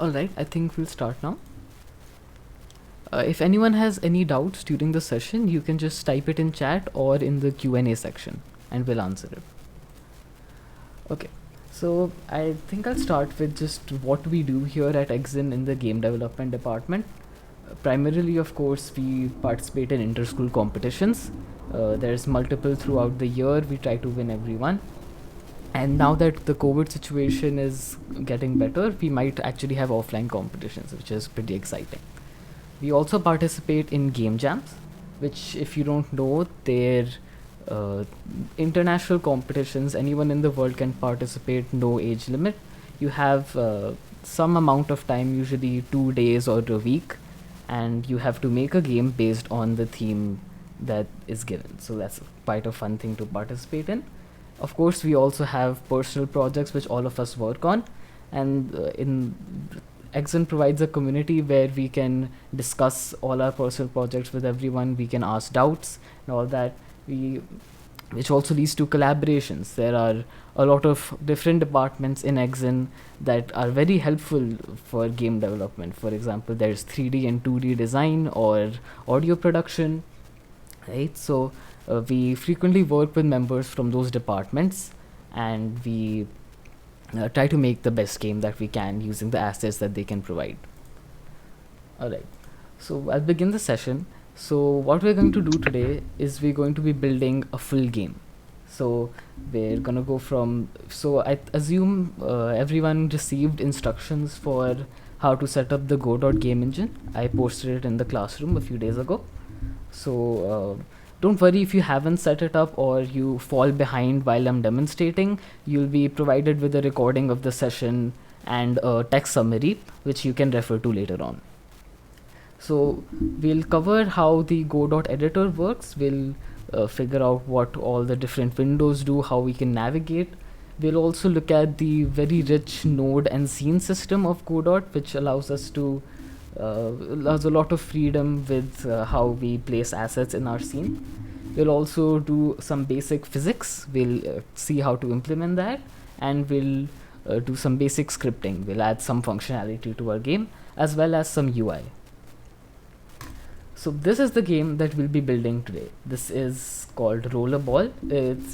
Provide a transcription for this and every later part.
Alright, I think we'll start now. If anyone has any doubts during the session, you can just type it in chat or in the Q&A section and we'll answer it. Okay, so I think I'll start with just what we do here at Exin in the game development department. Primarily, of course, we participate in inter-school competitions. There's multiple throughout the year. We try to win every one. And now that the COVID situation is getting better, we might actually have offline competitions, which is pretty exciting. We also participate in game jams, which, if you don't know, they're uh, international competitions. Anyone in the world can participate, no age limit. You have some amount of time, usually 2 days or a week, and you have to make a game based on the theme that is given. So that's quite a fun thing to participate in. Of course, we also have personal projects which all of us work on, and in Exon provides a community where we can discuss all our personal projects with everyone. We can ask doubts and all that. Which also leads to collaborations. There are a lot of different departments in Exon that are very helpful for game development. For example, there's 3D and 2D design or audio production, right? So we frequently work with members from those departments, and we try to make the best game that we can using the assets that they can provide. Alright, so I'll begin the session. So what we're going to do today is we're going to be building a full game. So we're gonna go from, so I assume everyone received instructions for how to set up the Godot game engine. I posted it in the classroom a few days ago. So don't worry if you haven't set it up or you fall behind while I'm demonstrating. You'll be provided with a recording of the session and a text summary which you can refer to later on. So we'll cover how the Godot editor works. We'll figure out what all the different windows do, how we can navigate. We'll also look at the very rich node and scene system of Godot, which allows us to allows a lot of freedom with how we place assets in our scene. We'll also do some basic physics. We'll see how to implement that, and we'll do some basic scripting. We'll add some functionality to our game as well as some UI. So this is the game that we'll be building today. This is called Rollerball.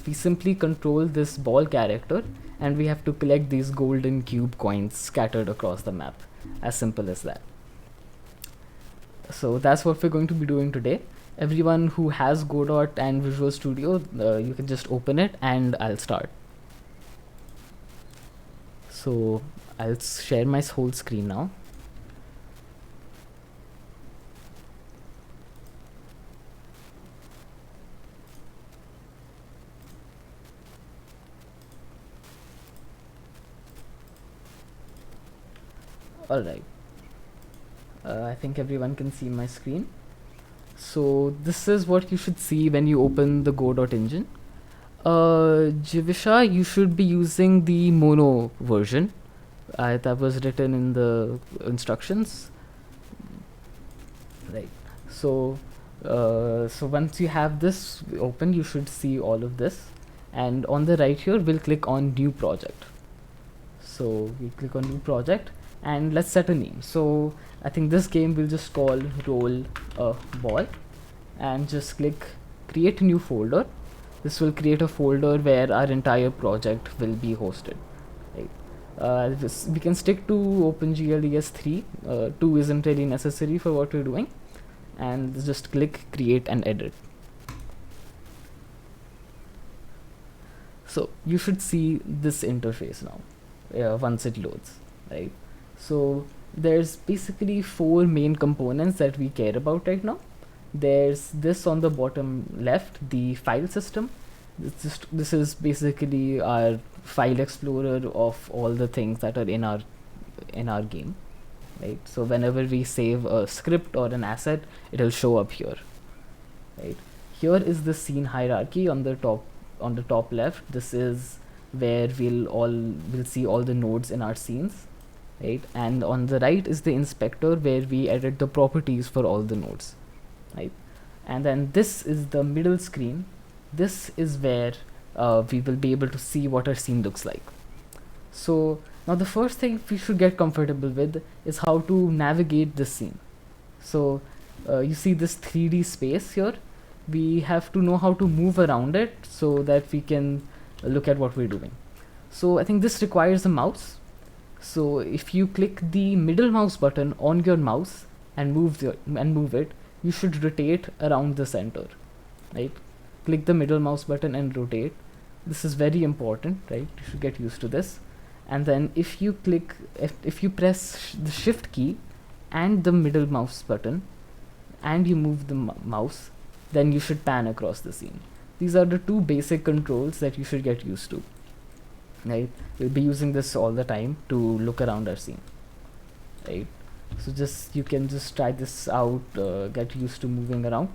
We simply control this ball character, and we have to collect these golden cube coins scattered across the map. As simple as that. So that's what we're going to be doing today. Everyone who has Godot and Visual Studio, you can just open it and I'll start. So I'll share my whole screen now. Alright. I think everyone can see my screen. So this is what you should see when you open the Godot engine. Jivisha, you should be using the mono version. That was written in the instructions. Right. So once you have this open, you should see all of this. And on the right here, we'll click on new project. So we click on new project and let's set a name. So I think this game will just call roll a ball, and just click create new folder. This will create a folder where our entire project will be hosted. Right. We can stick to OpenGL 3. 2 isn't really necessary for what we're doing, and just click create and edit. So you should see this interface now once it loads, right? So there's basically 4 main components that we care about right now. There's this on the bottom left, the file system. This is basically our file explorer of all the things that are in our game, right? So whenever we save a script or an asset, it'll show up here, right? Here is the scene hierarchy on the top left. This is where we'll see all the nodes in our scenes, right? And on the right is the inspector where we edit the properties for all the nodes, right? And then this is the middle screen. This is where we will be able to see what our scene looks like. So Now the first thing we should get comfortable with is how to navigate this scene. So you see this 3D space here. We have to know how to move around it so that we can look at what we're doing. So I think this requires a mouse. So if you click the middle mouse button on your mouse and move it, you should rotate around the center, right? Click the middle mouse button and rotate. This is very important, right? You should get used to this. And then if you press the shift key and the middle mouse button and you move the mouse, then you should pan across the scene. These are the two basic controls that you should get used to, right? We'll be using this all the time to look around our scene, right? So you can just try this out, get used to moving around,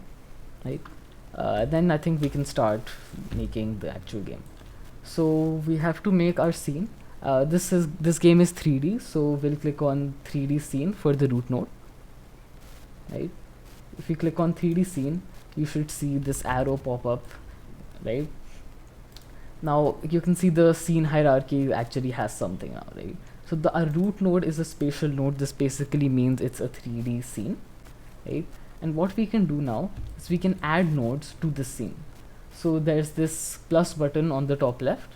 right? Then I think we can start making the actual game. So we have to make our scene. This game is 3D, so we'll click on 3D scene for the root node, right? If you click on 3D scene, you should see this arrow pop up, right? Now you can see the scene hierarchy actually has something now, right? So our root node is a spatial node. This basically means it's a 3D scene, right? And what we can do now is we can add nodes to this scene. So there's this plus button on the top left.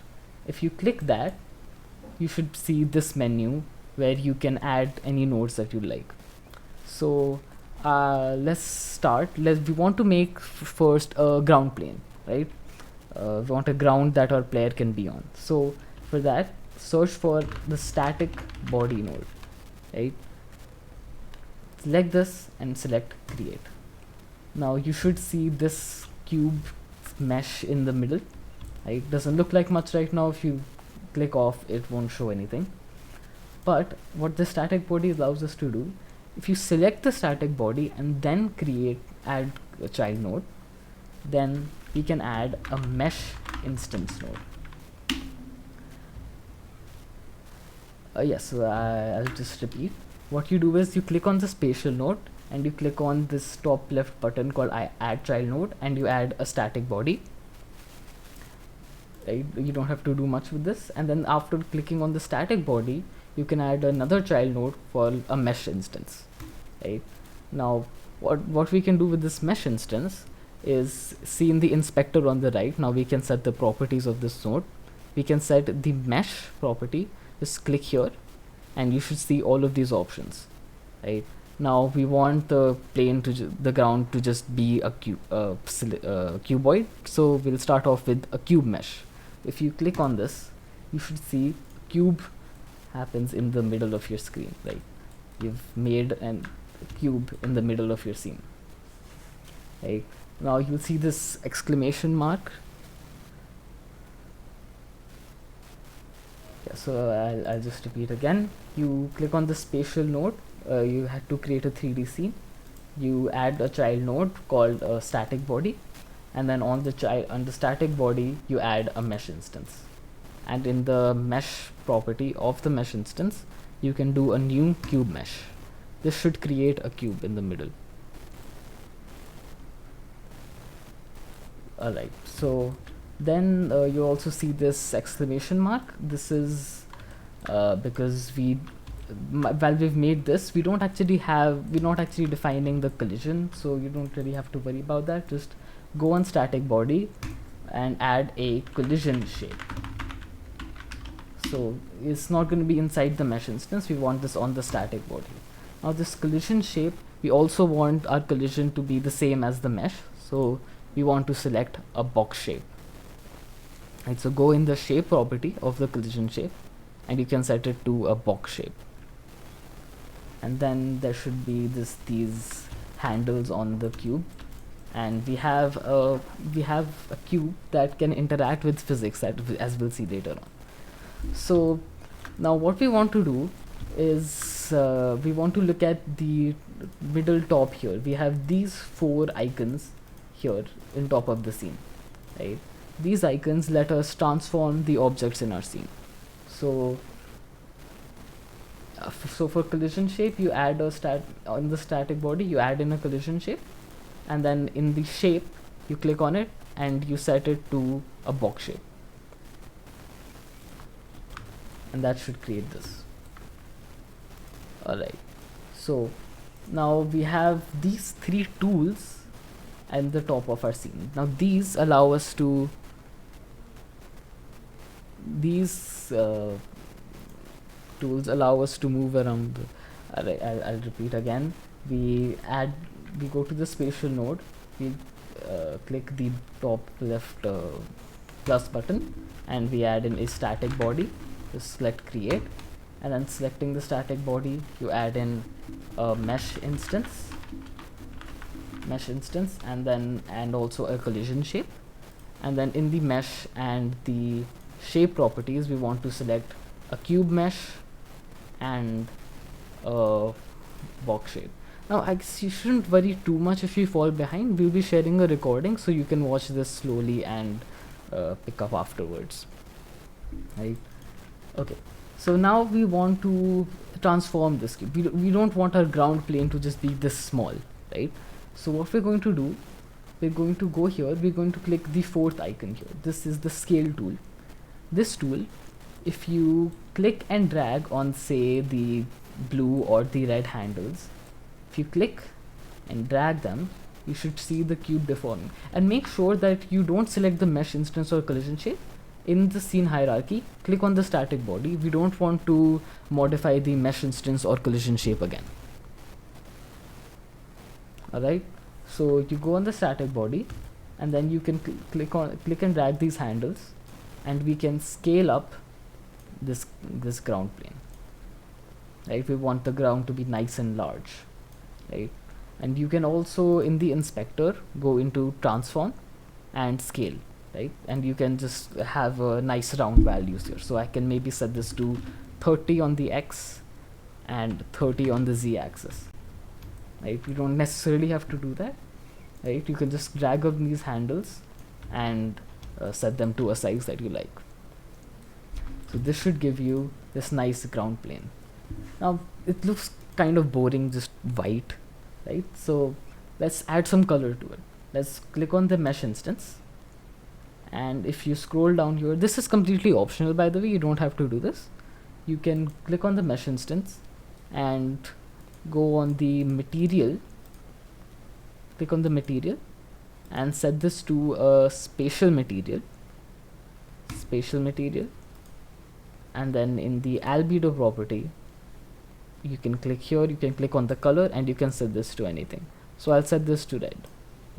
If you click that, you should see this menu where you can add any nodes that you like. So let's start. We want to make first a ground plane, right? We want a ground that our player can be on. So for that, search for the static body node, right? Select this and select create. Now you should see this cube mesh in the middle, right? Doesn't look like much right now. If you click off, it won't show anything. But what the static body allows us to do, if you select the static body and then add a child node, then we can add a mesh instance node. So I'll just repeat. What you do is you click on the spatial node and you click on this top left button called add child node and you add a static body. Right? You don't have to do much with this, and then after clicking on the static body, you can add another child node for a mesh instance. Right? Now what we can do with this mesh instance is see in the inspector on the right. Now we can set the properties of this node. We can set the mesh property. Just click here and you should see all of these options, right? Now we want the plane the ground to just be a cuboid, so we'll start off with a cube mesh. If you click on this, you should see a cube happens in the middle of your screen, right? You've made a cube in the middle of your scene, right? Now you'll see this exclamation mark. So I'll just repeat again. You click on the spatial node. You had to create a 3D scene. You add a child node called a static body, and then on the static body you add a mesh instance. And in the mesh property of the mesh instance, you can do a new cube mesh. This should create a cube in the middle. Alright, so then you also see this exclamation mark. This is because while we've made this, we're not actually defining the collision, so you don't really have to worry about that. Just go on static body and add a collision shape. So it's not going to be inside the mesh instance. We want this on the static body. Now this collision shape, we also want our collision to be the same as the mesh, so we want to select a box shape. Right, so go in the shape property of the collision shape and you can set it to a box shape. And then there should be these handles on the cube, and we have a cube that can interact with physics, as we'll see later on. So now what we want to do is we want to look at the middle top here. We have these 4 icons here in top of the scene, right? These icons let us transform the objects in our scene. So for collision shape, you add on the static body, you add in a collision shape, and then in the shape you click on it and you set it to a box shape. and that should create this. Alright, so now we have these three tools at the top of our scene. Now these allow us to tools allow us to move around. I'll repeat again. We go to the spatial node, we click the top left plus button, and we add in a static body. Just select create, and then selecting the static body, you add in a mesh instance, and also a collision shape. And then in the mesh and the shape properties, we want to select a cube mesh and a box shape. Now I guess you shouldn't worry too much if you fall behind. We'll be sharing a recording so you can watch this slowly and pick up afterwards, right? Okay, so now we want to transform this cube. We don't want our ground plane to just be this small, right? So what we're going to do, we're going to go here, we're going to click the fourth icon here. This is the scale tool. This tool, if you click and drag on, say, the blue or the red handles, if you click and drag them, you should see the cube deforming. And make sure that you don't select the mesh instance or collision shape. In the scene hierarchy, click on the static body. We don't want to modify the mesh instance or collision shape again. Alright, so you go on the static body, and then you can click and drag these handles, and we can scale up this ground plane, right? We want the ground to be nice and large, right? And you can also, in the inspector, go into transform and scale, right? And you can just have nice round values here. So I can maybe set this to 30 on the x and 30 on the z axis, right? You don't necessarily have to do that, right? You can just drag up these handles and set them to a size that you like. So this should give you this nice ground plane. Now it looks kind of boring, just white, right? So let's add some color to it. Let's click on the mesh instance, and if you scroll down here, this is completely optional, by the way, you don't have to do this. You can click on the mesh instance and go on the material, click on the material and set this to a spatial material, and then in the albedo property, you can click here, you can click on the color, and you can set this to anything. So I'll set this to red,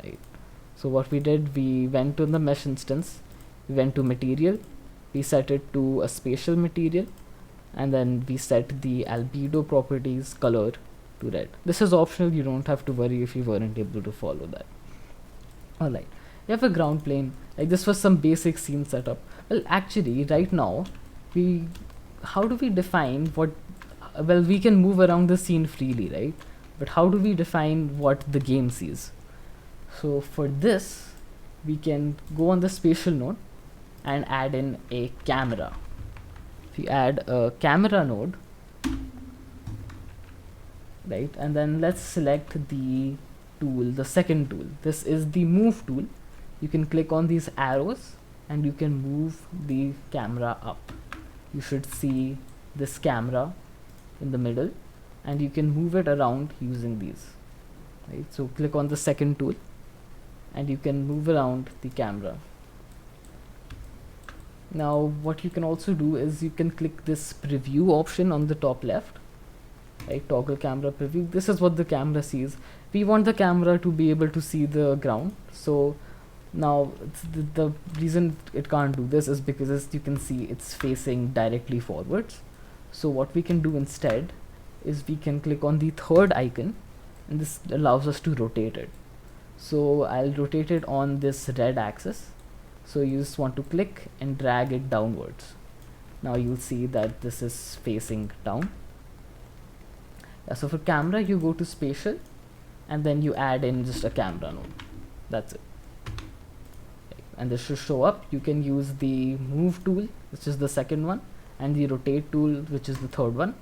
right? So what we did, we went to the mesh instance, we went to material, we set it to a spatial material, and then we set the albedo properties color to red. This is optional, you don't have to worry if you weren't able to follow that. Alright, you have a ground plane. Like, this was some basic scene setup. Well, actually right now, how do we define what, well, we can move around the scene freely, right? But how do we define what the game sees? So for this, we can go on the spatial node and add in a camera. If you add a camera node, right, and then let's select the tool, the second tool. This is the move tool. You can click on these arrows and you can move the camera up. You should see this camera in the middle, and you can move it around using these, right? So click on the second tool and you can move around the camera. Now what you can also do is you can click this preview option on the top left, right? Toggle camera preview. This is what the camera sees. We want the camera to be able to see the ground. So now the reason it can't do this is because, as you can see, it's facing directly forwards. So what we can do instead is we can click on the third icon, and this allows us to rotate it. So I'll rotate it on this red axis. So you just want to click and drag it downwards. Now you'll see that this is facing down. So for camera, you go to spatial and then you add in just a camera node. That's it. And this should show up. You can use the move tool, which is the second one, and the rotate tool, which is the third one,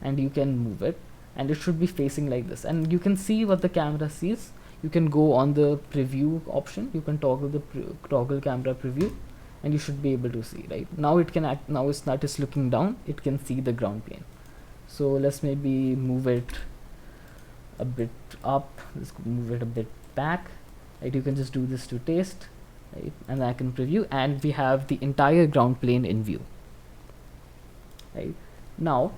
and you can move it, and it should be facing like this, and you can see what the camera sees. You can go on the preview option, you can toggle the toggle camera preview, and you should be able to see, right? Now it can act, now it's not just looking down, it can see the ground plane. So let's maybe move it a bit up, let's move it a bit back, right? You can just do this to taste, right? And I can preview, and we have the entire ground plane in view, right? Now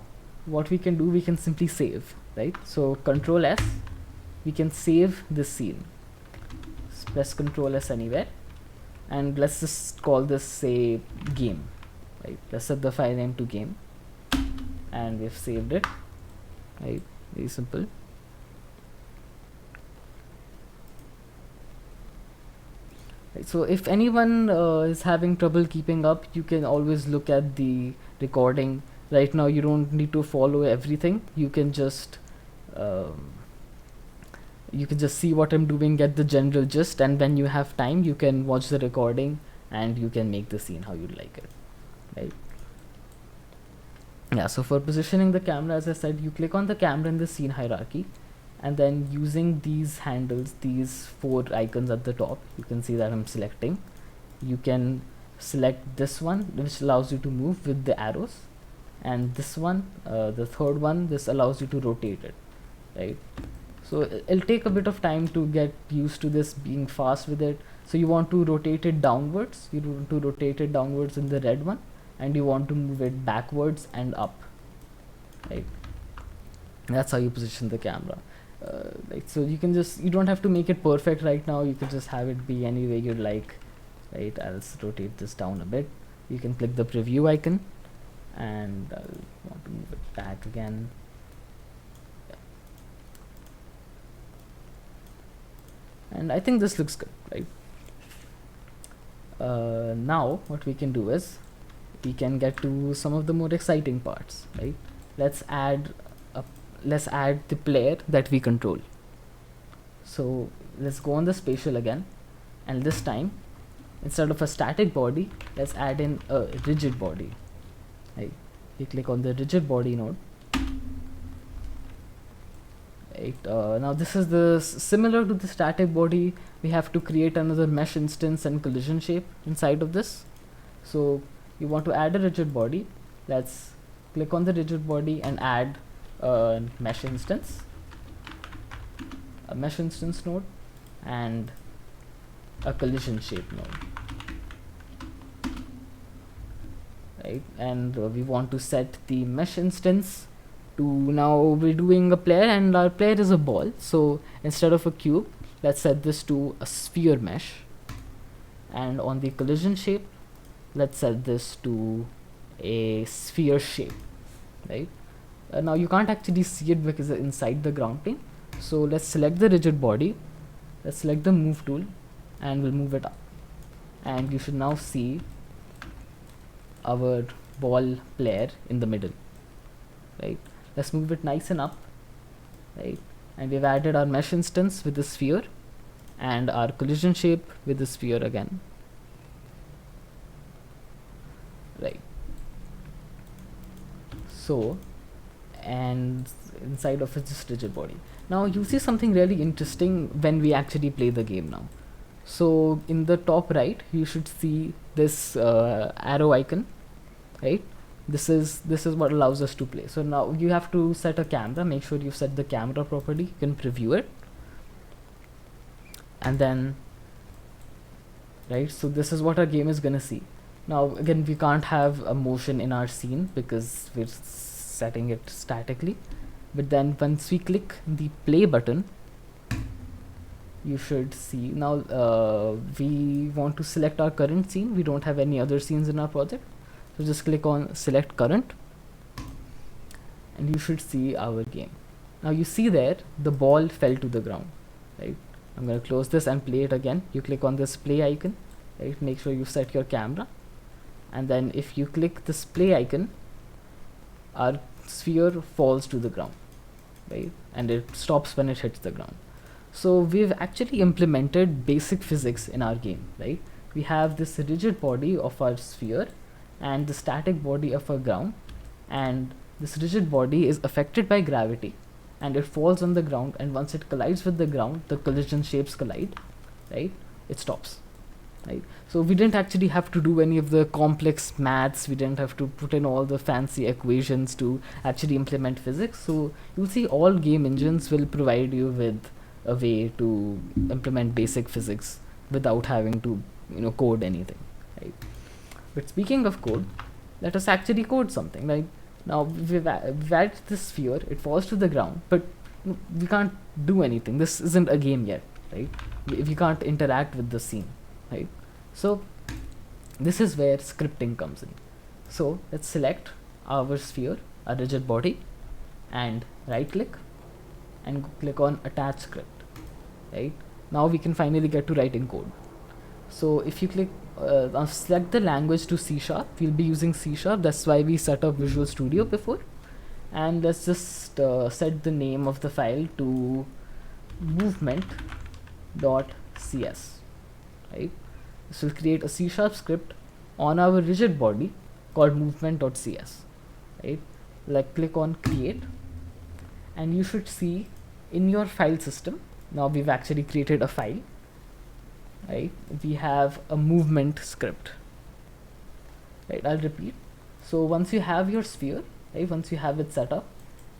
what we can do, we can simply save, right? So Control S, we can save this scene. Let's press Control S anywhere, and let's just call this, say, game, right? Let's set the file name to game, and we've saved it, right? Very simple. Right, so if anyone is having trouble keeping up, you can always look at the recording. Right now you don't need to follow everything, you can just see what I'm doing, get the general gist, and when you have time you can watch the recording and you can make the scene how you'd like it, right? Yeah, so for positioning the camera, as I said, you click on the camera in the scene hierarchy, and then using these handles, these 4 icons at the top, you can see that I'm selecting. You can select this one, which allows you to move with the arrows, and this one, the third one, this allows you to rotate it, right? So it'll take a bit of time to get used to this, being fast with it. So you want to rotate it downwards, you want to rotate it downwards in the red one, and you want to move it backwards and up, right? That's how you position the camera. Right, so you can just, you don't have to make it perfect right now, you can just have it be any way you'd like, right? I'll rotate this down a bit. You can click the preview icon, and I'll want to move it back again. And I think this looks good, right? Now what we can do is we can get to some of the more exciting parts, right? Let's add the player that we control. So let's go on the spatial again, and this time instead of a static body, let's add in a rigid body, right? You click on the rigid body node, right? Now this is the similar to the static body, we have to create another mesh instance and collision shape inside of this. So you want to add a rigid body, let's click on the rigid body and add a mesh instance node and a collision shape node, right? And we want to set the mesh instance to, now we're doing a player and our player is a ball, so instead of a cube, let's set this to a sphere mesh, and on the collision shape, let's set this to a sphere shape, right? Now you can't actually see it because it's inside the ground plane, so let's select the rigid body, let's select the move tool, and we'll move it up, and you should now see our ball player in the middle, right? Let's move it nice and up, right? And we've added our mesh instance with the sphere and our collision shape with the sphere again, right? So, and inside of it just rigid body. Now you see something really interesting when we actually play the game now. So in the top right, you should see this arrow icon, right? This is what allows us to play. So now you have to set a camera, make sure you set the camera properly, you can preview it, and then, right, so this is what our game is gonna see. Now again, we can't have a motion in our scene because we're setting it statically, but then once we click the play button, you should see now we want to select our current scene. We don't have any other scenes in our project, so just click on select current, and you should see our game. Now you see there the ball fell to the ground, right? I'm going to close this and play it again. You click on this play icon, right? Make sure you set your camera, and then if you click this play icon, our sphere falls to the ground, right? And it stops when it hits the ground. So we've actually implemented basic physics in our game, right? We have this rigid body of our sphere and the static body of our ground, and this rigid body is affected by gravity and it falls on the ground, and once it collides with the ground, the collision shapes collide, right? It stops. right? So we didn't actually have to do any of the complex maths. We didn't have to put in all the fancy equations to actually implement physics. So you'll see all game engines will provide you with a way to implement basic physics without having to code anything, right? But speaking of code, let us actually code something. Like now we've added this sphere, it falls to the ground, but we can't do anything. This isn't a game yet, right? We can't interact with the scene, right? So this is where scripting comes in. So let's select our sphere, a rigid body, and right click and click on attach script, right? Now we can finally get to writing code. So if you click select the language to C#, we'll be using C#. That's why we set up Visual Studio before. And let's just set the name of the file to movement.cs, right? This will create a C# script on our rigid body called movement.cs, right? Like click on create, and you should see in your file system, now we've actually created a file, right? We have a movement script, right? I'll repeat. So once you have your sphere, right, once you have it set up,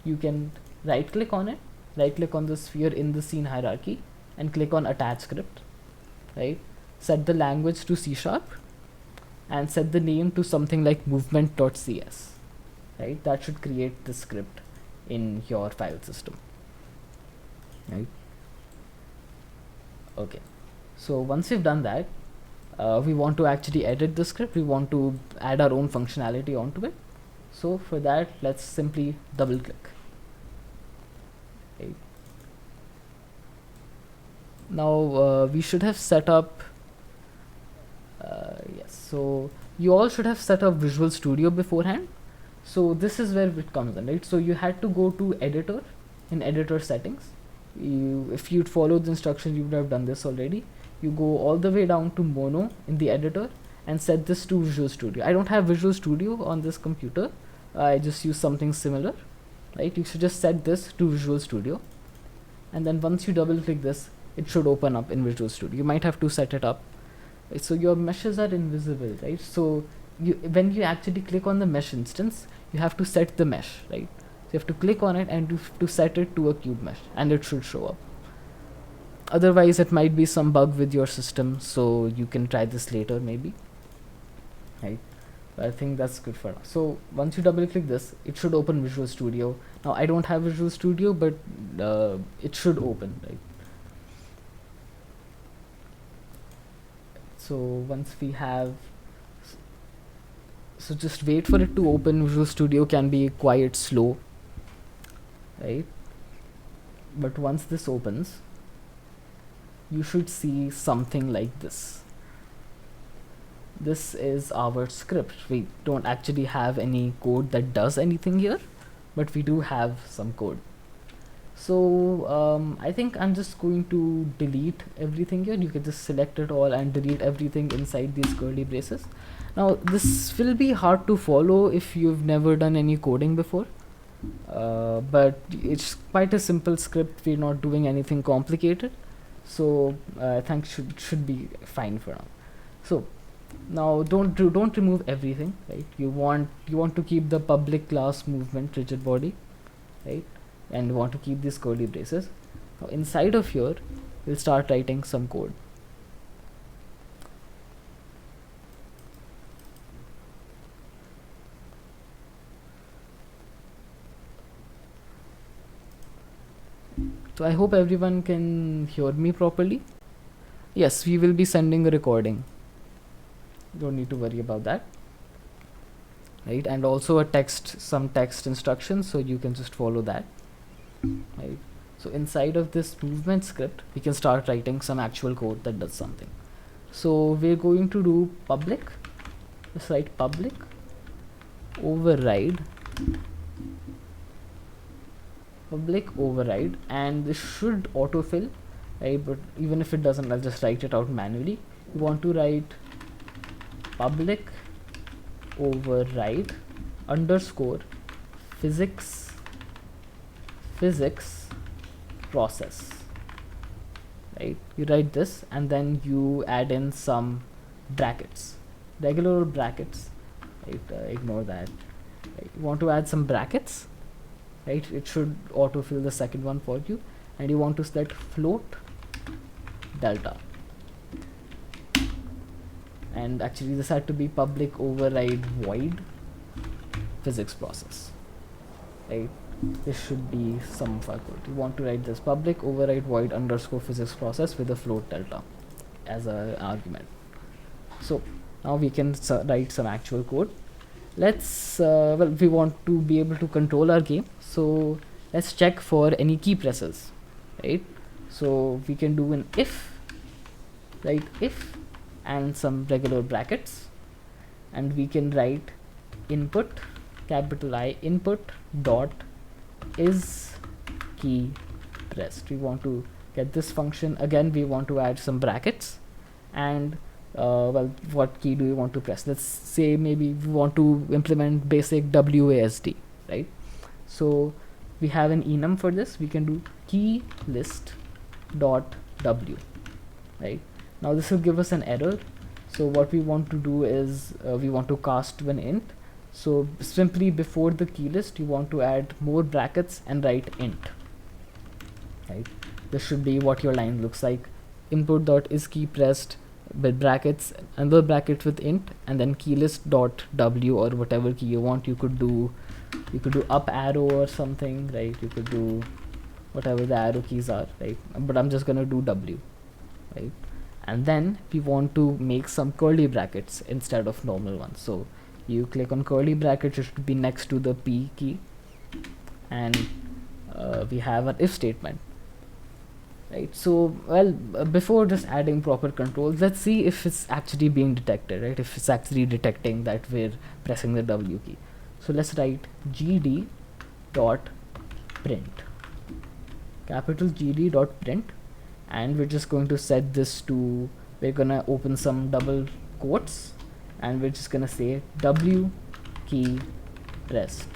you can right click on it, right click on the sphere in the scene hierarchy and click on attach script, right? Set the language to C# and set the name to something like movement.cs, right? That should create the script in your file system, right? Okay, so once you've done that, we want to actually edit the script. We want to add our own functionality onto it. So for that, let's simply double click, right? Now we should have set up yes, so you all should have set up Visual Studio beforehand. So this is where it comes in, right? So you had to go to editor, in editor settings. If you'd followed the instructions, you would have done this already. You go all the way down to mono in the editor and set this to Visual Studio. I don't have Visual Studio on this computer. I just use something similar, right? You should just set this to Visual Studio, and then once you double click this, it should open up in Visual Studio. You might have to set it up so your meshes are invisible, right? So when you actually click on the mesh instance, you have to set the mesh, right? So you have to click on it and you have to set it to a cube mesh, and it should show up. Otherwise it might be some bug with your system, so you can try this later maybe, right? But I think that's good for now. So once you double click this, it should open Visual Studio. Now I don't have Visual Studio, but it should open, right? So once we have, so just wait for it to open. Visual Studio can be quite slow, right? But once this opens, you should see something like this. This is our script. We don't actually have any code that does anything here, but we do have some code. So I think I'm just going to delete everything here. You can just select it all and delete everything inside these curly braces. Now this will be hard to follow if you've never done any coding before, but it's quite a simple script. We're not doing anything complicated, so I think should be fine for now. So now don't remove everything, right? You want to keep the public class movement rigid body, right? And want to keep these curly braces. Now inside of here, we'll start writing some code. So I hope everyone can hear me properly. Yes, we will be sending a recording. Don't need to worry about that, right? And also some text instructions, so you can just follow that, right? So inside of this movement script, we can start writing some actual code that does something. So we're going to do public. Let's write public override, and this should autofill, right? But even if it doesn't, I'll just write it out manually. You want to write public override underscore physics process, right? You write this and then you add in some brackets, regular brackets, right? Ignore that. Right? You want to add some brackets, right? It should autofill the second one for you, and you want to set float delta. And actually this had to be public override void physics process, right? This should be some of our code. You want to write this public override void underscore physics process with a float delta as an argument. So now we can write some actual code. Let's well, we want to be able to control our game, so let's check for any key presses, right? So we can do an if, right? If and some regular brackets, and we can write input, capital I, input dot is key pressed. We want to get this function. Again, we want to add some brackets, and well, what key do we want to press? Let's say maybe we want to implement basic WASD, right? So we have an enum for this. We can do key list dot w, right? Now this will give us an error. So what we want to do is we want to cast an int. So simply before the key list, you want to add more brackets and write int, right? This should be what your line looks like. Input dot is key pressed with brackets, another bracket with int, and then keylist dot w, or whatever key you want. You could do up arrow or something, right? You could do whatever the arrow keys are, right? But I'm just gonna do w, right? And then we want to make some curly brackets instead of normal ones. So you click on curly brackets, it should be next to the p key, and we have an if statement, right? So well, before just adding proper controls, let's see if it's actually being detected, right? If it's actually detecting that we're pressing the w key. So let's write gd dot print, capital GD dot print, and we're just going to set this to, we're gonna open some double quotes, and we're just gonna say w key pressed.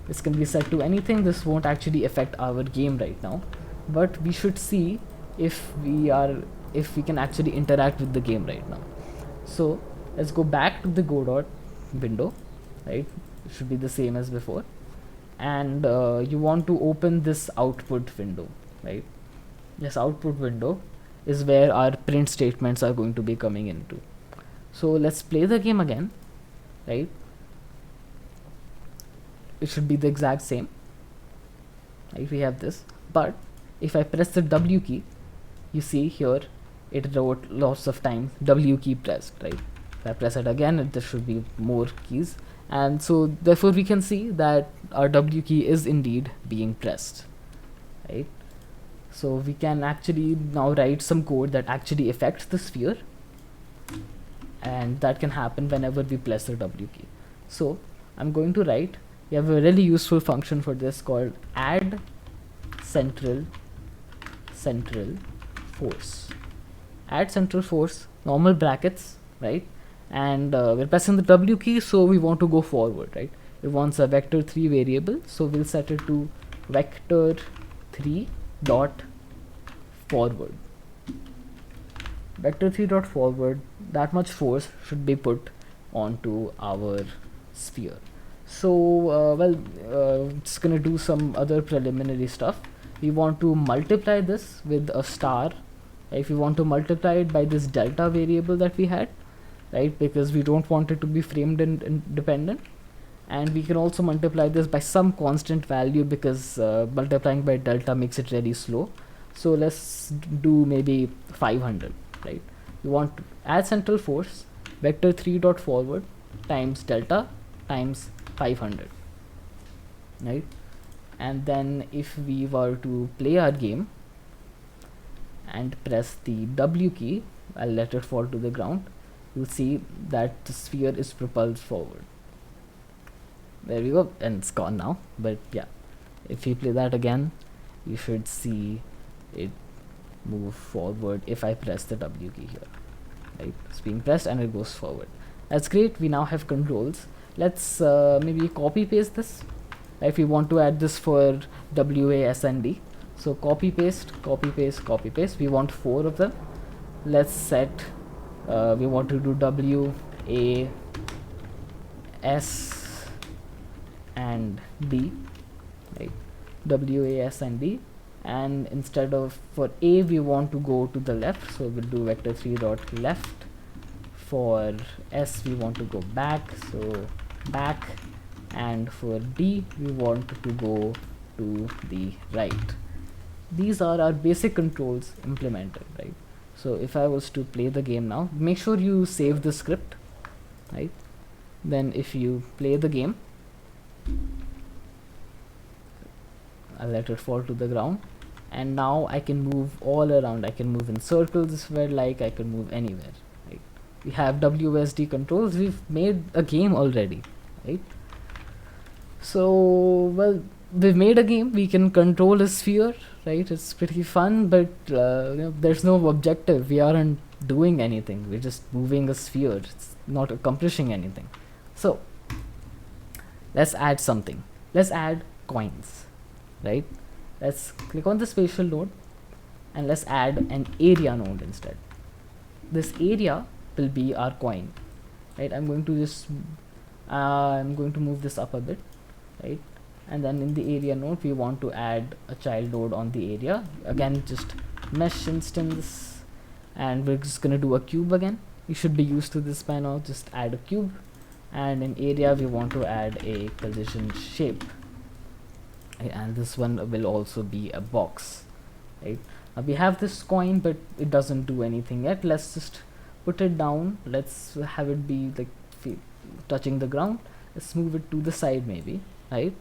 This can be set to anything. This won't actually affect our game right now, but we should see if we can actually interact with the game right now. So let's go back to the Godot window, right? It should be the same as before, and you want to open this output window, right? This output window is where our print statements are going to be coming into. So let's play the game again, right? It should be the exact same, right? We have this, but if I press the W key, you see here it wrote lots of times W key pressed, right? If I press it again, there should be more keys, and so therefore we can see that our W key is indeed being pressed, right? So we can actually now write some code that actually affects the sphere, and that can happen whenever we press the W key. So I'm going to write, we have a really useful function for this called add central force. Add central force, normal brackets, right? And we're pressing the W key, so we want to go forward, right? It wants a vector3 variable, so we'll set it to vector3 dot forward. Vector3 dot forward, that much force should be put onto our sphere. So just gonna do some other preliminary stuff. We want to multiply this with a star. If we want to multiply it by this delta variable that we had, right, because we don't want it to be framed independent, and we can also multiply this by some constant value, because multiplying by delta makes it really slow. So let's do maybe 500, right? You want to add central force vector3 dot forward times delta times 500, right? And then if we were to play our game and press the W key, I'll let it fall to the ground, you'll see that the sphere is propelled forward. There we go, and it's gone now. But yeah, if we play that again, you should see it move forward if I press the W key here, right? It's being pressed and it goes forward. That's great. We now have controls. Let's maybe copy paste this. If we want to add this for WASD, so copy paste, copy paste, copy paste. We want 4 of them. Let's set we want to do W, A, S and D, right? W, A, S and D, and instead of for A we want to go to the left, so we'll do vector 3 dot left. For S we want to go back, so back, and for D we want to go to the right. These are our basic controls implemented, right? So if I was to play the game now, make sure you save the script, right? Then if you play the game, I'll let it fall to the ground, and now I can move all around. I can move in circles if I like, I can move anywhere, right? We have WSD controls, we've made a game already, right? So, well, we've made a game, we can control a sphere, right? It's pretty fun, but there's no objective. We aren't doing anything, we're just moving a sphere. It's not accomplishing anything. So let's add something. Let's add coins, right? Let's click on the spatial node and let's add an area node instead. This area will be our coin, right? I'm going to just move this up a bit, right? And then in the area node we want to add a child node on the area. Again, just mesh instance, and we're just gonna do a cube again. You should be used to this by now. Just add a cube, and in area we want to add a collision shape, and this one will also be a box, right? Now we have this coin, but it doesn't do anything yet. Let's just put it down. Let's have it be like touching the ground. Let's move it to the side maybe, right?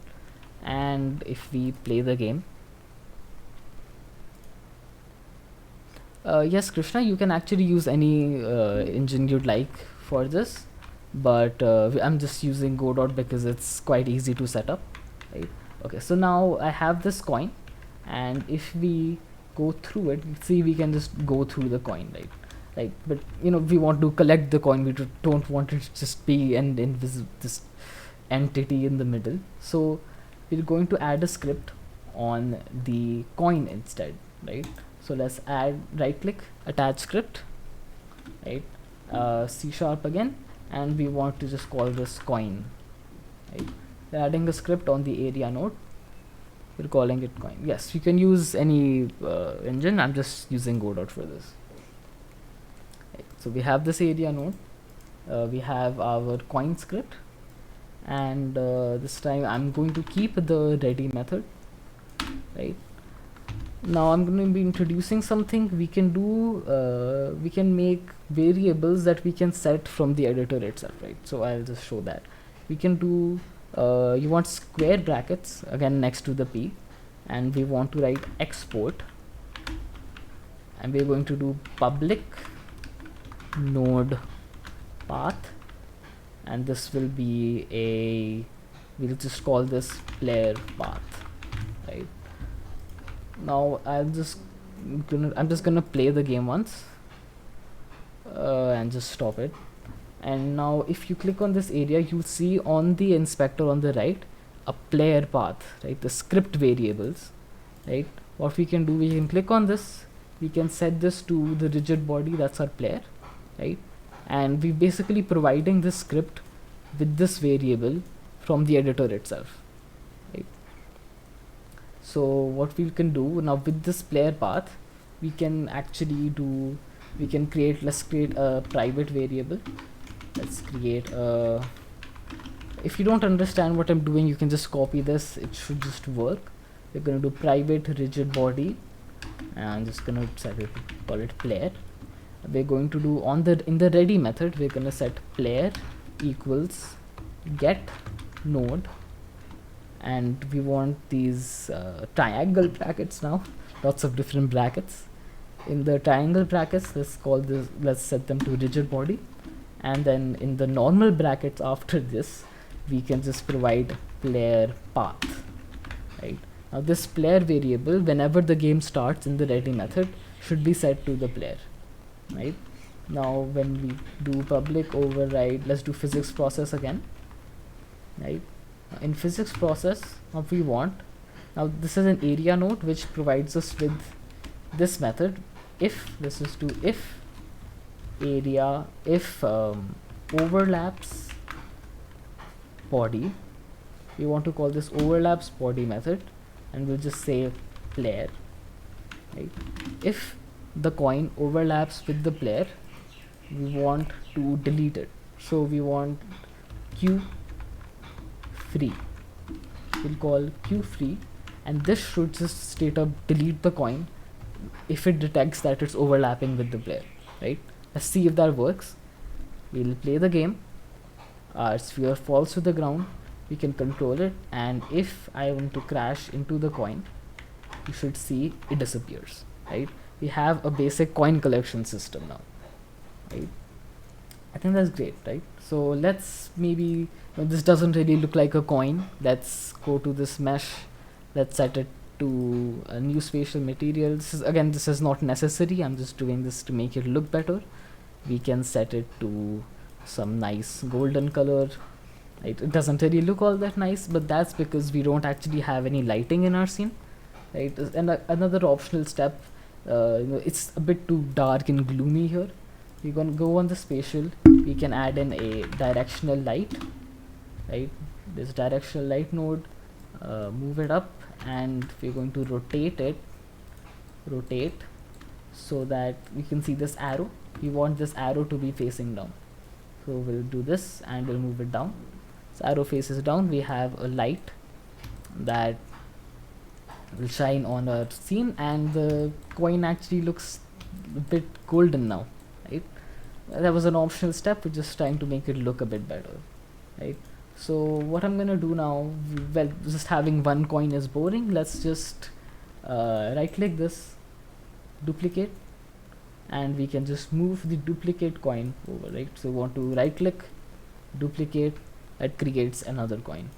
And if we play the game, yes, Krishna, you can actually use any engine you'd like for this, but I'm just using Godot because it's quite easy to set up, right? Okay, so now I have this coin, and if we go through it, see, we can just go through the coin, right? Like, but we want to collect the coin. We don't want it to just be an invisible this entity in the middle. So we're going to add a script on the coin instead, right? So let's add, right click, attach script, right? C# again, and we want to just call this coin, right? We're adding a script on the area node. We're calling it coin. Yes, you can use any engine. I'm just using Godot for this. Right. So we have this area node. We have our coin script, and this time I'm going to keep the ready method, right? Now I'm going to be introducing something. We can do we can make variables that we can set from the editor itself, right? So I'll just show that. We can do you want square brackets again next to the P, and we want to write export, and we're going to do public node path, and this will be we'll just call this player path, right? Now I'm just gonna play the game once and just stop it. And now if you click on this area, you see on the inspector on the right a player path, right? The script variables, right? What we can do, we can click on this, we can set this to the rigid body, that's our player, right? And we're basically providing this script with this variable from the editor itself, right? So what we can do now with this player path, we can actually do, let's create a private variable. Let's create a, if you don't understand what I'm doing, you can just copy this, it should just work. We're going to do private rigid body, and I'm just going to set it, call it player. We're going to do in the ready method, we're going to set player equals get node, and we want these triangle brackets now, lots of different brackets. In the triangle brackets, let's set them to rigid body, and then in the normal brackets after this, we can just provide player path, right? Now this player variable, whenever the game starts in the ready method, should be set to the player, right? Now when we do public override, let's do physics process again, right? In physics process, what we want, now this is an area node which provides us with this method. If this is to if area if overlaps body. We want to call this overlaps body method, and we'll just say player, right? If the coin overlaps with the player, we want to delete it, so we want q free. We'll call q free, and this should just straight up delete the coin if it detects that it's overlapping with the player, right? Let's see if that works. We'll play the game. Our sphere falls to the ground. We can control it, and if I want to crash into the coin, you should see it disappears, right? We have a basic coin collection system now, right? I think that's great, right? So let's maybe, this doesn't really look like a coin. Let's go to this mesh. Let's set it to a new spatial material. This is not necessary. I'm just doing this to make it look better. We can set it to some nice golden color. Right? It doesn't really look all that nice, but that's because we don't actually have any lighting in our scene, right? And another optional step, it's a bit too dark and gloomy here. We're gonna go on the spatial. We can add in a directional light, right? This directional light node, move it up, and we're going to rotate so that we can see this arrow. We want this arrow to be facing down, so we'll do this and we'll move it down. So arrow faces down. We have a light that will shine on our scene, and the coin actually looks a bit golden now, right? That was an optional step. We're just trying to make it look a bit better, right? So what I'm gonna do now, well, just having one coin is boring. Let's just right click this, duplicate, and we can just move the duplicate coin over, right? So we want to right click, duplicate, that creates another coin,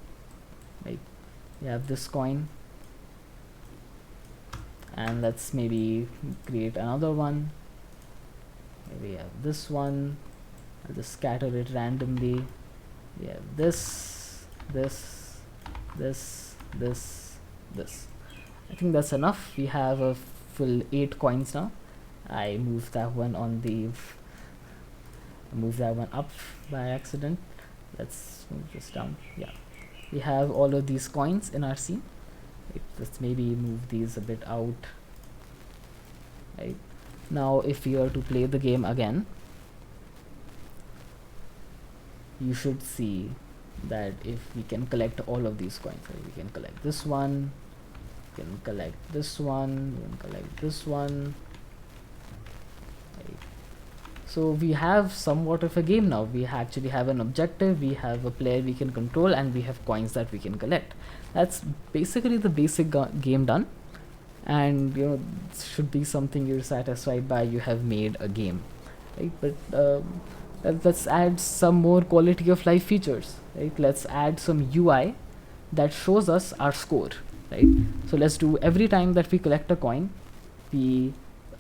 right? We have this coin, and let's maybe create another one. Maybe we have this one. I'll just scatter it randomly. We have this. I think that's enough. We have a full 8 coins now. I moved that one up by accident. Let's move this down. Yeah, we have all of these coins in our scene. Let's maybe move these a bit out. Right now, if we are to play the game again, you should see that if we can collect all of these coins, right? We can collect this one, we can collect this one, we can collect this one, right? So we have somewhat of a game now. We actually have an objective, we have a player we can control, and we have coins that we can collect. That's basically the basic game done, and it should be something you're satisfied by. You have made a game, right? But let's add some more quality of life features, right? Let's add some UI that shows us our score, right? So let's do, every time that we collect a coin,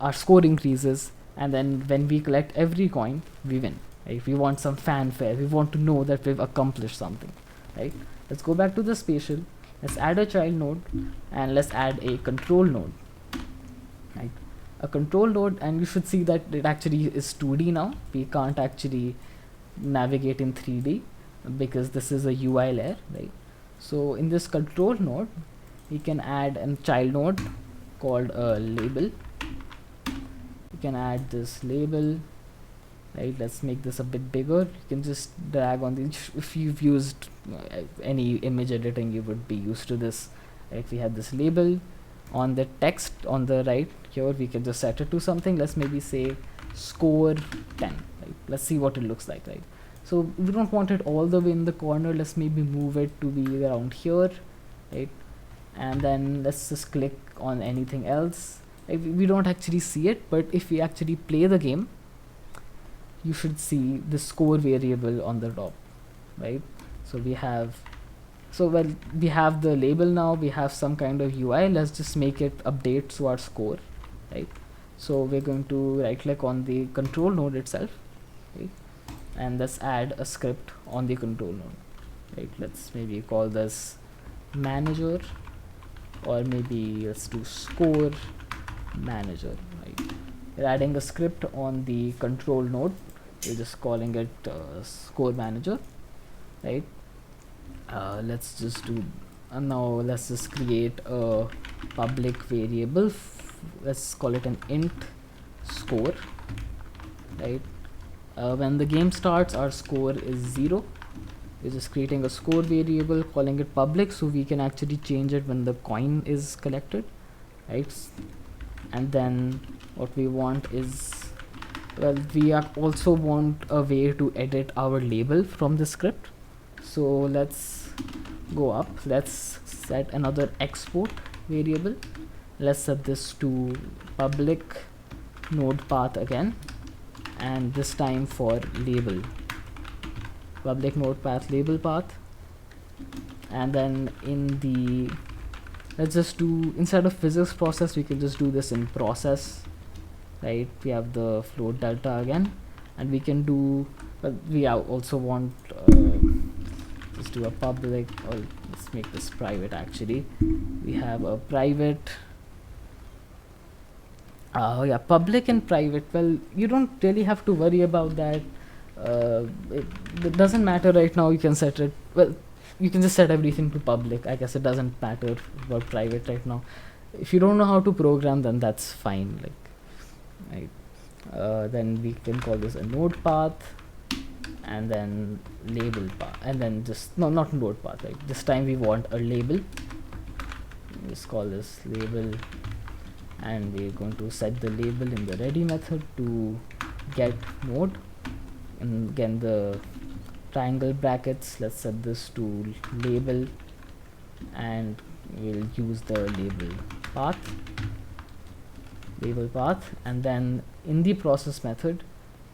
our score increases, and then when we collect every coin, we win, right? We want some fanfare. We want to know that we've accomplished something, right? Let's go back to the spatial. Let's add a child node, and let's add a control node, right? A control node, and you should see that it actually is 2D now. We can't actually navigate in 3D because this is a UI layer, right? So in this control node, we can add a child node called a label. You can add this label, right? Let's make this a bit bigger. You can just drag on the, if you've used any image editing, you would be used to this, right? We have this label. On the text on the right here, we can just set it to something. Let's maybe say score 10, right? Let's see what it looks like, right? So we don't want it all the way in the corner. Let's maybe move it to be around here, right? And then let's just click on anything else. We don't actually see it, but if we actually play the game, you should see the score variable on the top, right? So we have the label now. We have some kind of UI. Let's just make it update to our score, right? So we're going to right click on the control node itself, right? And let's add a script on the control node, right? Let's maybe call this manager, or maybe let's do score manager, right? we're adding a script on the control node. We're just calling it score manager, right? Let's just do now let's just create a public variable. Let's call it an int score, right? When the game starts, our score is 0. We're just creating a score variable, calling it public, so we can actually change it when the coin is collected, right? And then what we want is, well, we also want a way to edit our label from the script. So let's go up, let's set another export variable. Let's set this to public node path again, and this time for label, public node path label path. And then in the, let's just do, instead of physics process, we can just do this in process, right? We have the float delta again, and we can do, well, we also want let's do a public, or let's make this private. Actually, we have a private, yeah, public and private. Well, you don't really have to worry about that. It doesn't matter right now. You can set it, well, you can just set everything to public. I guess it doesn't matter about private right now. If you don't know how to program, then that's fine, like, right? Then we can call this a node path, and then label path, and then just, no, not node path, right? This time we want a label. Let's call this label, and we're going to set the label in the ready method to get node. And again, the triangle brackets, let's set this to label, and we'll use the label path. And then in the process method,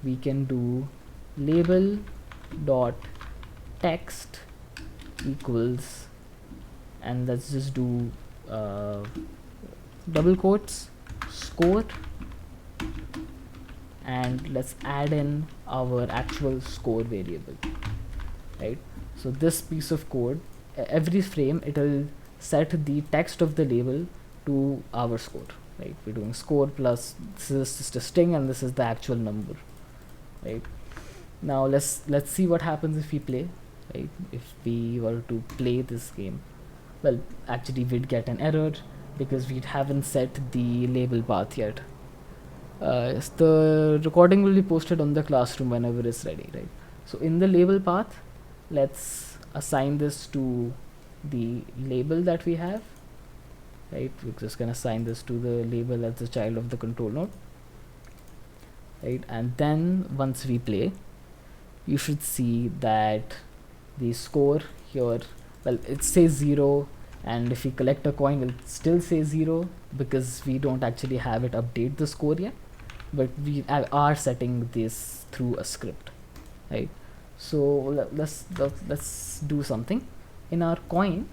we can do label dot text equals, and let's just do double quotes score, and let's add in our actual score variable, right? So this piece of code, every frame, it'll set the text of the label to our score, right? We're doing score plus, this is just a string, and this is the actual number, right? Now let's see what happens if we play, right? If we were to play this game, well, actually we'd get an error because we haven't set the label path yet. The recording will be posted on the classroom whenever it's ready, right? So in the label path, let's assign this to the label that we have, right? We're just gonna assign this to the label as the child of the control node, right? And then once we play, you should see that the score here, well, it says 0, and if we collect a coin, it'll still say 0 because we don't actually have it update the score yet, but we are setting this through a script, right? So let's do something. In our coin,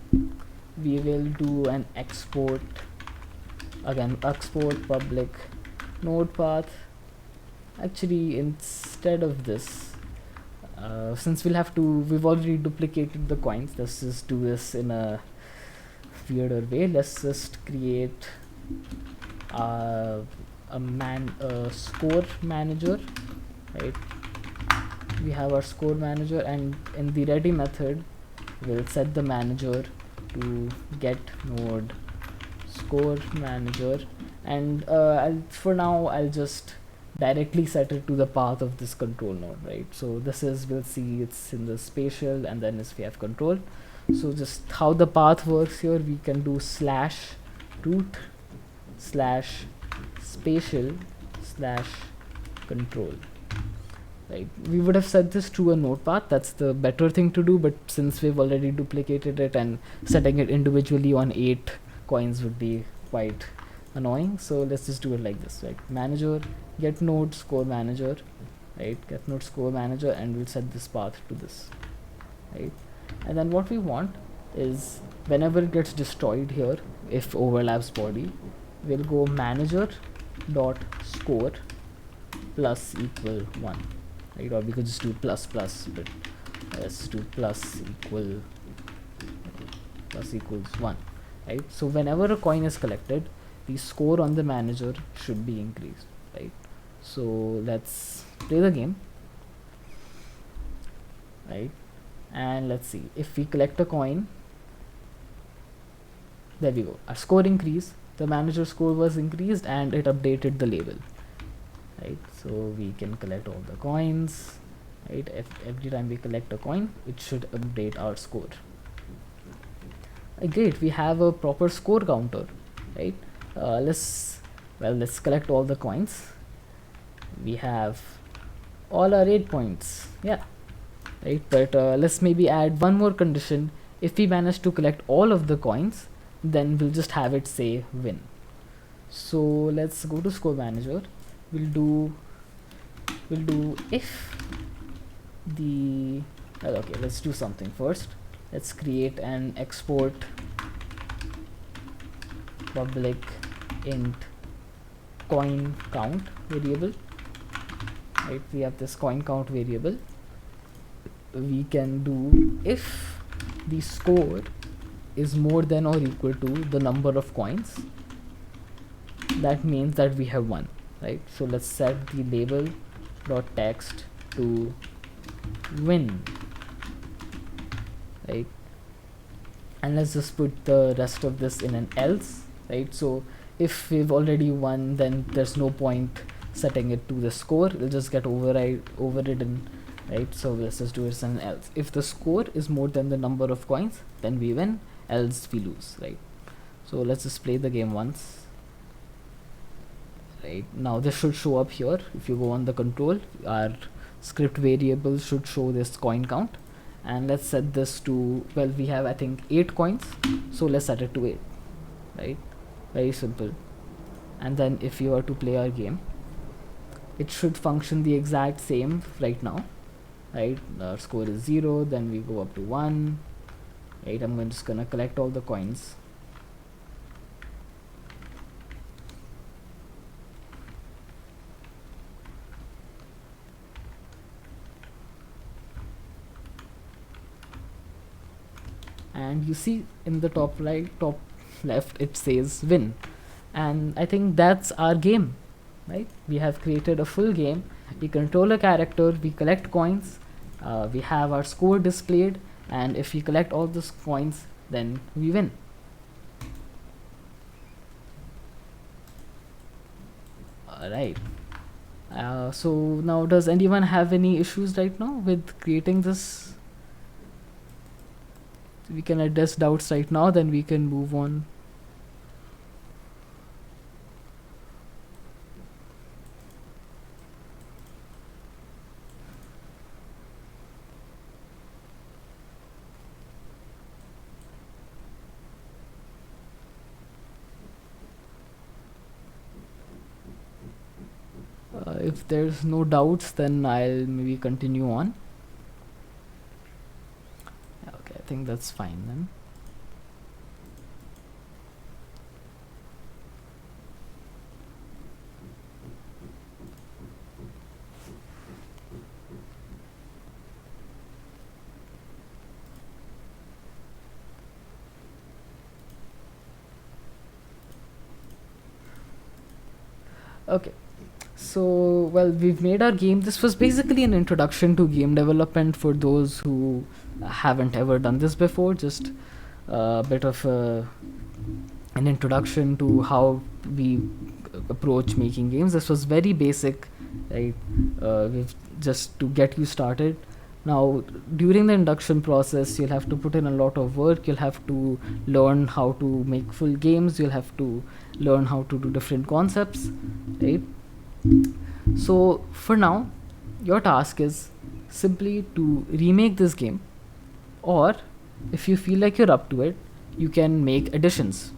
we will do an export, again, export public node path. Actually, instead of this, since we've already duplicated the coins, let's just do this in a weirder way. Let's just create a score manager, right? We have our score manager, and in the ready method, we'll set the manager to get node score manager, and for now I'll just directly set it to the path of this control node, right? So this is, we'll see it's in the spatial, and then if we have control. So just how the path works here, we can do /root/ spatial / control, right? We would have set this to a node path. That's the better thing to do, but since we've already duplicated it, and setting it individually on 8 coins would be quite annoying, so let's just do it like this, right? Manager get node score manager, right? Get node score manager, and we'll set this path to this, right? And then what we want is, whenever it gets destroyed here, if overlaps body, we'll go manager dot score plus equal 1, right? Or we could just do plus, but let's do plus equals 1, right? So whenever a coin is collected, the score on the manager should be increased, right? So let's play the game, right? And let's see, if we collect a coin, there we go, our score increased, the manager score was increased, and it updated the label, right? So we can collect all the coins, right? If every time we collect a coin, it should update our score. Great, we have a proper score counter, right? Let's collect all the coins. We have all our 8 points, yeah, right? But let's maybe add one more condition. If we manage to collect all of the coins, then we'll just have it say win. So let's go to score manager. We'll do if the okay, let's do something first. Let's create an export public int coin count variable, right? We have this coin count variable. We can do if the score is more than or equal to the number of coins, that means that we have won, right? So let's set the label dot text to win, right? And let's just put the rest of this in an else, right? So if we've already won, then there's no point setting it to the score, it'll just get overridden, right? So let's just do it as an else. If the score is more than the number of coins, then we win, else we lose, right? So let's just play the game once. Right now this should show up here. If you go on the control, our script variable should show this coin count, and let's set this to, well, we have I think 8 coins, so let's set it to 8, right? Very simple. And then if you are to play our game, it should function the exact same right now, right? Our score is 0, then we go up to 1, right? I'm just gonna collect all the coins. And you see in the top left it says win, and I think that's our game, right? We have created a full game. We control a character, we collect coins, we have our score displayed, and if we collect all those coins, then we win. Alright, so now does anyone have any issues right now with creating this? We can address doubts right now, then we can move on. If there's no doubts, then I'll maybe continue on. Okay, I think that's fine then. Okay, so well, we've made our game. This was basically an introduction to game development for those who haven't ever done this before. Just a bit of an introduction to how we approach making games. This was very basic, right? We've just to get you started. Now, during the induction process, you'll have to put in a lot of work. You'll have to learn how to make full games. You'll have to learn how to do different concepts, right? So for now, your task is simply to remake this game, or if you feel like you're up to it, you can make additions,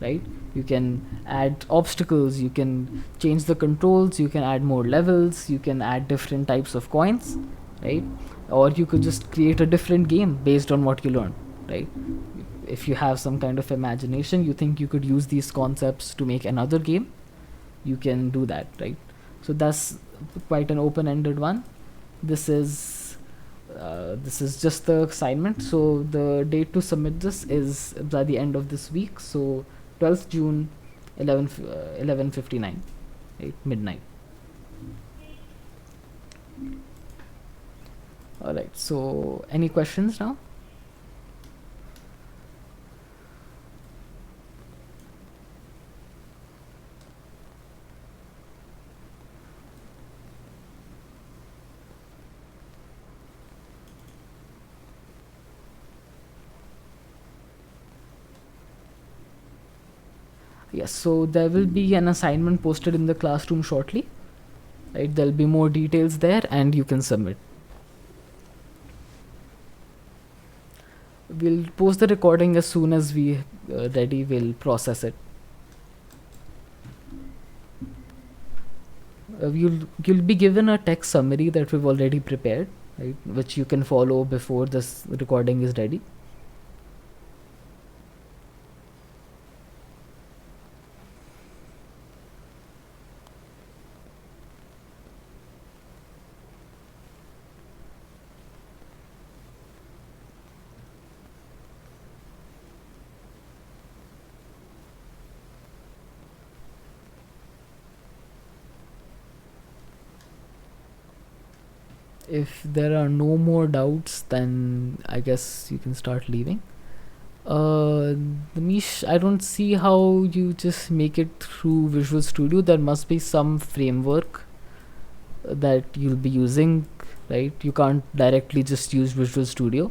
right? You can add obstacles, you can change the controls, you can add more levels, you can add different types of coins, right? Or you could just create a different game based on what you learn, right? If you have some kind of imagination, you think you could use these concepts to make another game, you can do that, right? So that's quite an open-ended one. This is just the assignment. So the date to submit this is by the end of this week. So 12th June, 11:59, right? Midnight. All right, so any questions now? Yes, so there will be an assignment posted in the classroom shortly, right? There'll be more details there and you can submit. We'll post the recording as soon as we ready, we'll process it. You'll be given a text summary that we've already prepared, right, which you can follow before this recording is ready. If there are no more doubts, then I guess you can start leaving. Uh, Mish, I don't see how you just make it through Visual Studio. There must be some framework that you'll be using, right? You can't directly just use Visual Studio,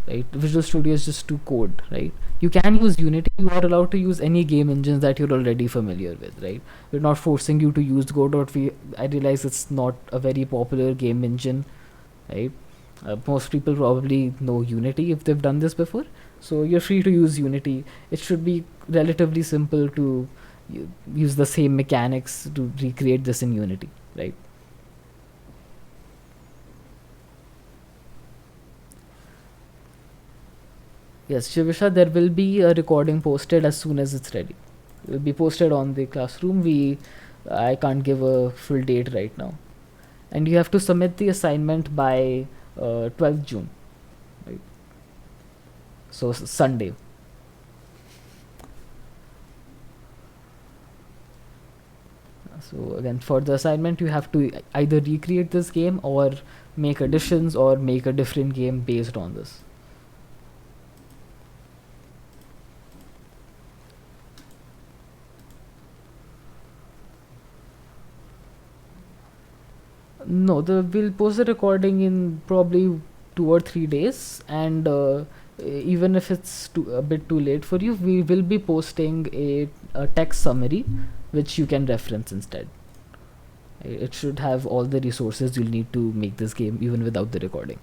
right? Visual Studio is just to code, right? You can use Unity. You are allowed to use any game engines that you're already familiar with, right? We're not forcing you to use Godot. I realize it's not a very popular game engine, right? Most people probably know Unity if they've done this before. So you're free to use Unity. It should be relatively simple to use the same mechanics to recreate this in Unity, right? Yes, Shivisha, there will be a recording posted as soon as it's ready. It will be posted on the classroom. I can't give a full date right now, and you have to submit the assignment by 12th June, right? So Sunday. So again, for the assignment, you have to either recreate this game or make additions or make a different game based on this. No, we'll post the recording in probably 2 or 3 days, and even if it's a bit too late for you, we will be posting a text summary which you can reference instead. It should have all the resources you'll need to make this game even without the recording.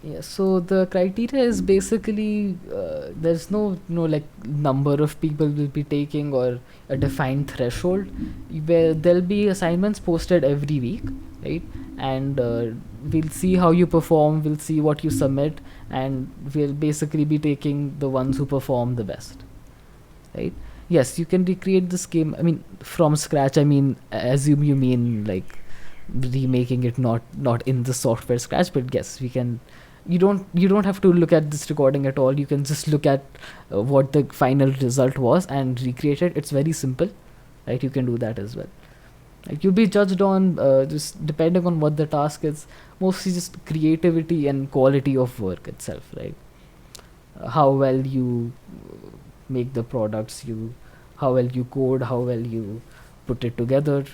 Yeah, so the criteria is basically there's no like number of people will be taking or a defined threshold. Where there'll be assignments posted every week, right? And we'll see how you perform. We'll see what you submit, and we'll basically be taking the ones who perform the best, right? Yes, you can recreate this game. I mean, from scratch. I mean, assume you mean like remaking it, not in the software scratch, but yes, we can. You don't have to look at this recording at all. You can just look at what the final result was and recreate it. It's very simple, right? You can do that as well. Like, you'll be judged on just depending on what the task is, mostly just creativity and quality of work itself, right? How well you make the products, how well you code, how well you put it together,